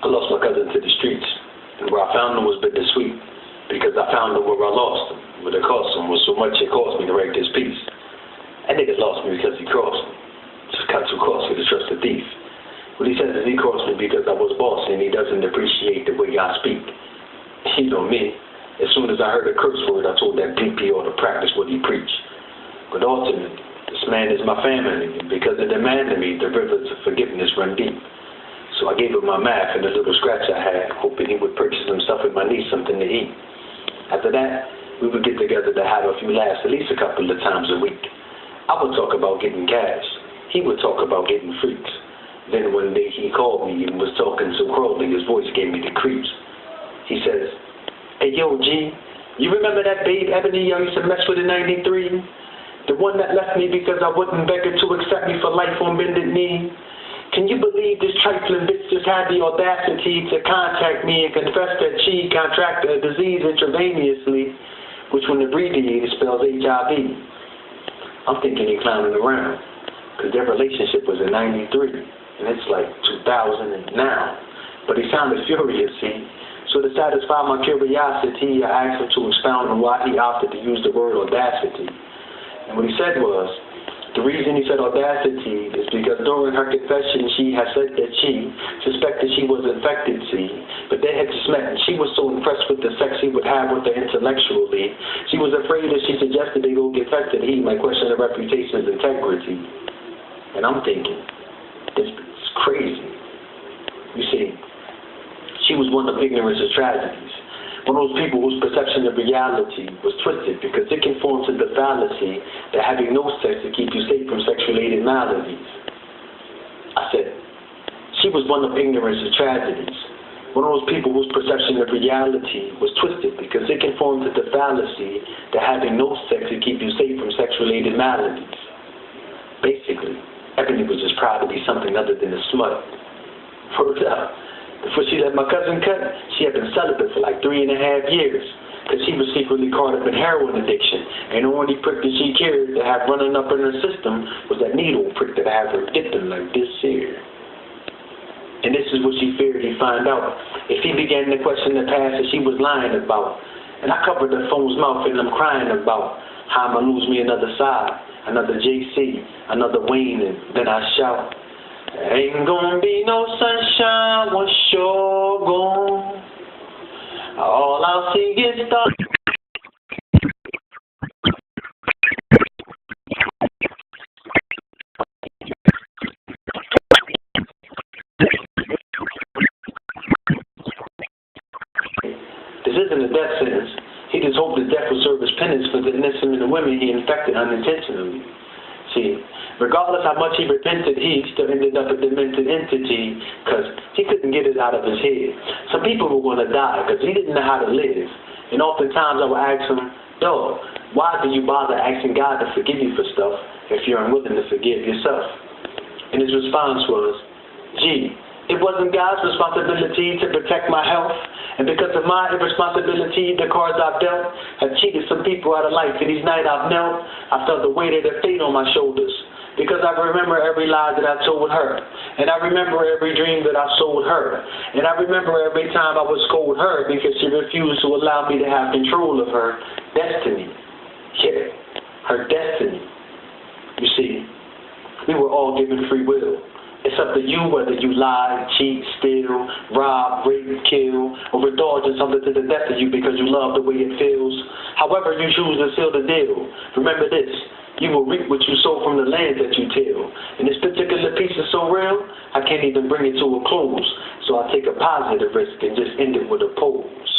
I lost my cousin to the streets, and where I found him was bittersweet, because I found him where I lost him. What it cost him was so much it cost me to write this piece. That nigga lost me because he crossed me. Just got too costly to trust a thief. What he says is he crossed me because I was bossy and he doesn't appreciate the way I speak. You know me. As soon as I heard a curse word, I told that BP ought to practice what he preached. But ultimately, this man is my family, and because it demanded me, the rivers of forgiveness run deep. So I gave him my math and the little scratch I had, hoping he would purchase himself and my niece something to eat. After that, we would get together to have a few laughs at least a couple of times a week. I would talk about getting cash. He would talk about getting freaks. Then one day he called me and was talking so crawly his voice gave me the creeps. He says, "Hey yo G, you remember that babe Ebony I used to mess with in '93? The one that left me because I wouldn't beg her to accept me for life on bended knee? Can you believe this trifling bitch just had the audacity to contact me and confess that she contracted a disease intravenously, which when abbreviated spells HIV? I'm thinking he clowning around, because their relationship was in '93, and it's like 2000 and now. But he sounded furious, see? So to satisfy my curiosity, I asked him to expound on why he opted to use the word audacity. And what he said was, the reason he said audacity is because during her confession she had said that she suspected she was infected, see, but they had just met and she was so impressed with the sex he would have with her intellectually, she was afraid if she suggested they go get infected he might question her reputation's integrity. And I'm thinking, this is crazy. You see, she was one of ignorance of tragedies. One of those people whose perception of reality was twisted because it conformed to the fallacy that having no sex would keep you safe from sex-related maladies. I said, she was one of ignorance of tragedies. One of those people whose perception of reality was twisted because it conformed to the fallacy that having no sex would keep you safe from sex-related maladies. Basically, Ebony was just proud to be something other than a smut. Word up. Before she let my cousin cut, she had been celibate for like 3.5 years because she was secretly caught up in heroin addiction, and the only prick that she cared to have running up in her system was that needle prick that had her dipping like this here. And this is what she feared he'd find out. If he began to question the past that she was lying about, and I covered the phone's mouth and I'm crying about how I'ma lose me another side, another JC, another Wayne, and then I shout, ain't gonna be no sunshine once you're gone. All I'll see is dark. This isn't a death sentence. He just hoped that death would serve as penance for the innocent men and women he infected unintentionally. See, regardless how much he repented, he still ended up a demented entity because he couldn't get it out of his head. Some people were going to die because he didn't know how to live. And oftentimes I would ask him, dog, why do you bother asking God to forgive you for stuff if you're unwilling to forgive yourself? And his response was, gee, it wasn't God's responsibility to protect my health. And because of my irresponsibility, the cards I've dealt have cheated some people out of life. And each night I've knelt, I felt the weight of their fate on my shoulders. Because I remember every lie that I told her. And I remember every dream that I sold her. And I remember every time I would scold her because she refused to allow me to have control of her destiny. Yeah, her destiny. You see, we were all given free will. It's up to you whether you lie, cheat, steal, rob, rape, kill, or indulge in something to the death of you because you love the way it feels. However you choose to seal the deal, remember this, you will reap what you sow from the land that you till. And this particular piece is so real, I can't even bring it to a close. So I take a positive risk and just end it with a pose.